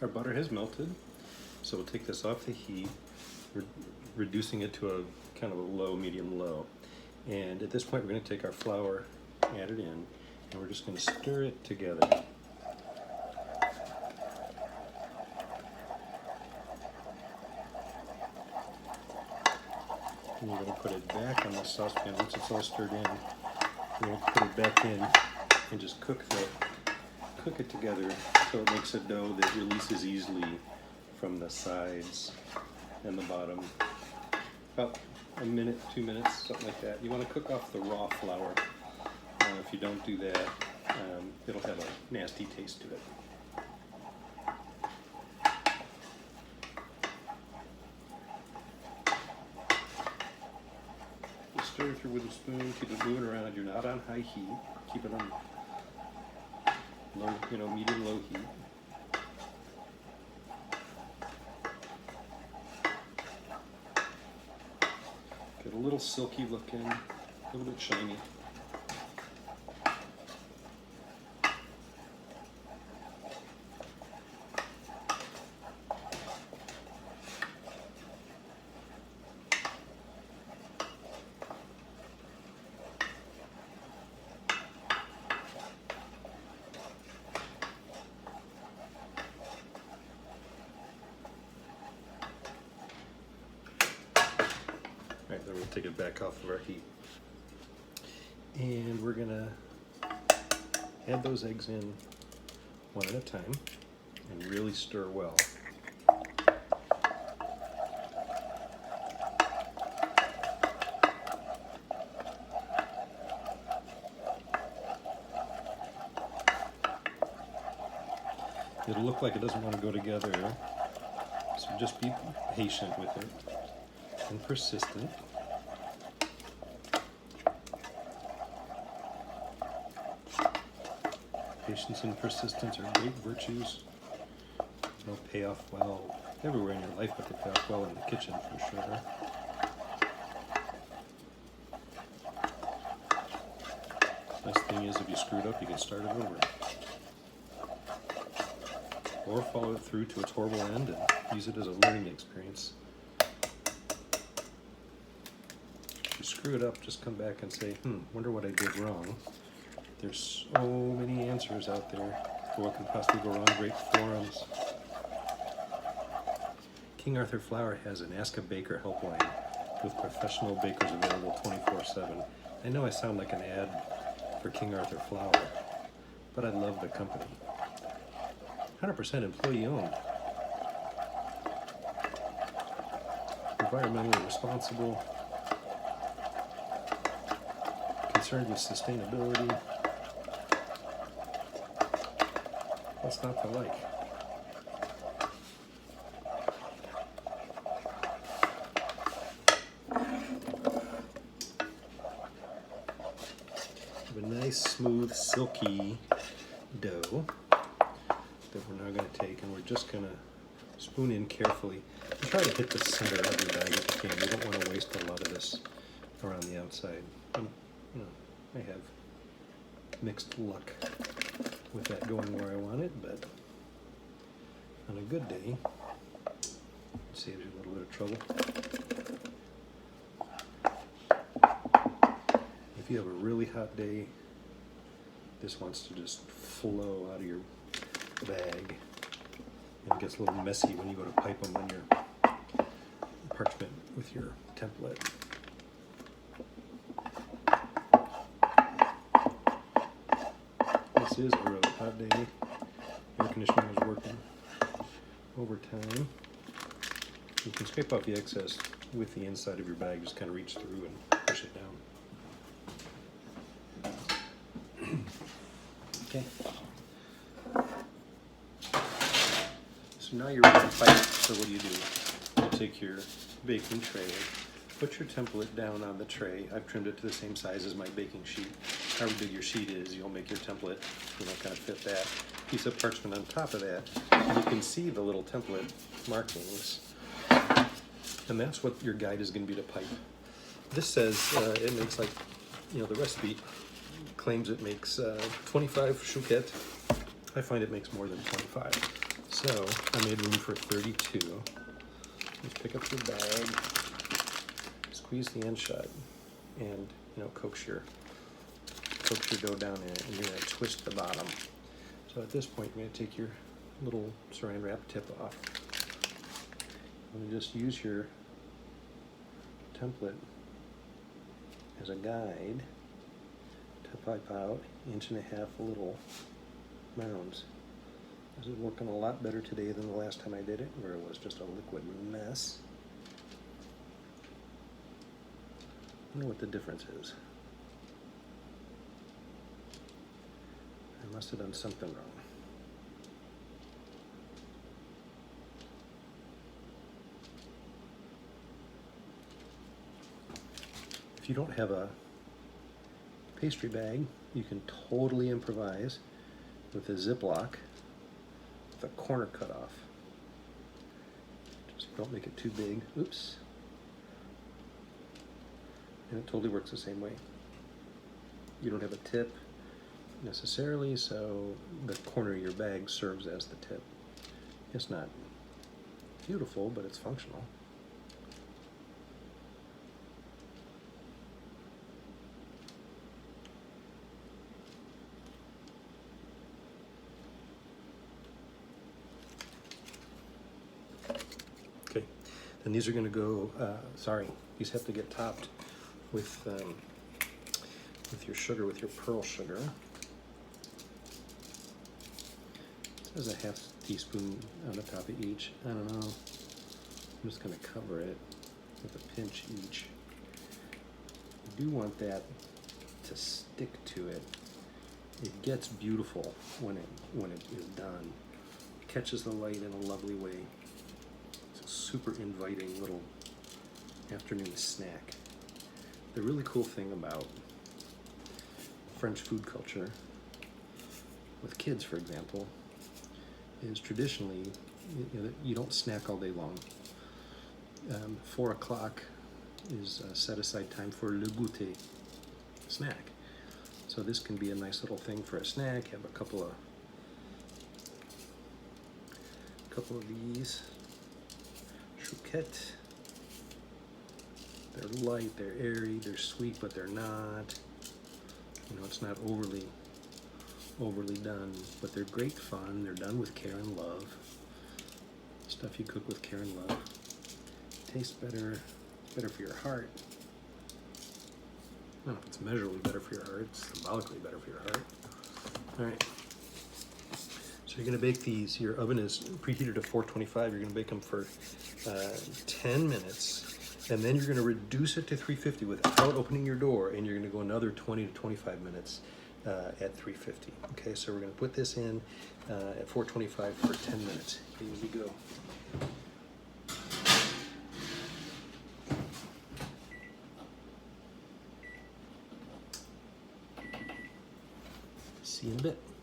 our butter has melted, so we'll take this off the heat, reducing it to a kind of a low, medium low. And at this point, we're going to take our flour, add it in, and we're just going to stir it together. And you're going to put it back on the saucepan once it's all stirred in. You're going to put it back in and just cook it together so it makes a dough that releases easily from the sides and the bottom. About a minute, 2 minutes, something like that. You want to cook off the raw flour. If you don't do that, it'll have a nasty taste to it. Just stir it through with a spoon, keep it moving around. You're not on high heat. Keep it on low, medium low heat. Get a little silky looking, a little bit shiny. Alright, then we'll take it back off of our heat. And we're gonna add those eggs in one at a time and really stir well. It'll look like it doesn't want to go together, so just be patient with it and persistent. Patience and persistence are great virtues. They'll pay off well everywhere in your life, but they pay off well in the kitchen for sure. Best thing is, if you screw it up, you can start it over. Or follow it through to its horrible end and use it as a learning experience. If you screw it up, just come back and say, wonder what I did wrong. There's so many answers out there for what can possibly go wrong. Great forums. King Arthur Flour has an Ask a Baker helpline with professional bakers available 24/7. I know I sound like an ad for King Arthur Flour, but I love the company. 100% employee owned. Environmentally responsible. Concerned with sustainability. What's not to like? Have a nice, smooth, silky dough that we're now going to take, and we're just going to spoon in carefully. And try to hit the center of your bag if you can. You don't want to waste a lot of this around the outside. I have mixed luck with that going where I want it, but on a good day, it saves you a little bit of trouble. If you have a really hot day, this wants to just flow out of your bag, and it gets a little messy when you go to pipe them on your parchment with your template. This is a really hot day. Air conditioning is working overtime. You can scrape off the excess with the inside of your bag. Just kind of reach through and push it down. Okay. So now you're ready to pipe. So what do? You take your baking tray, put your template down on the tray. I've trimmed it to the same size as my baking sheet. However big your sheet is, you'll make your template, kind of fit that. Piece of parchment on top of that, and you can see the little template markings. And that's what your guide is going to be to pipe. This says it makes the recipe claims it makes 25 chouquettes I find it makes more than 25. So I made room for 32. Just pick up your bag, squeeze the end shut, and coax your dough down in it, and you're gonna twist the bottom. So at this point, you're gonna take your little saran wrap tip off. I'm gonna just use your template as a guide to pipe out 1.5 inch little mounds. This is working a lot better today than the last time I did it, where it was just a liquid mess. I wonder what the difference is. I must have done something wrong. If you don't have a pastry bag, you can totally improvise with a Ziploc with a corner cut off. Just don't make it too big. Oops. And it totally works the same way. You don't have a tip necessarily, so the corner of your bag serves as the tip. It's not beautiful, but it's functional. Okay, and these are going to go, these have to get topped with your sugar, with your pearl sugar. It says a 1/2 teaspoon on the top of each. I don't know. I'm just going to cover it with a pinch each. You do want that to stick to it. It gets beautiful when it is done. It catches the light in a lovely way. It's a super inviting little afternoon snack. The really cool thing about French food culture with kids, for example, is traditionally you don't snack all day long. 4 o'clock is set aside time for le goûter, snack. So this can be a nice little thing for a snack. Have a couple of these Chouquettes. They're light, they're airy, they're sweet, but they're not. It's not overly done, but they're great fun. They're done with care and love. Stuff you cook with care and love. Tastes better. It's better for your heart. I don't know if it's measurably better for your heart. It's symbolically better for your heart. All right. So you're going to bake these. Your oven is preheated to 425. You're going to bake them for 10 minutes. And then you're going to reduce it to 350 without opening your door. And you're going to go another 20 to 25 minutes at 350. Okay, so we're going to put this in at 425 for 10 minutes. Here we go. See you in a bit.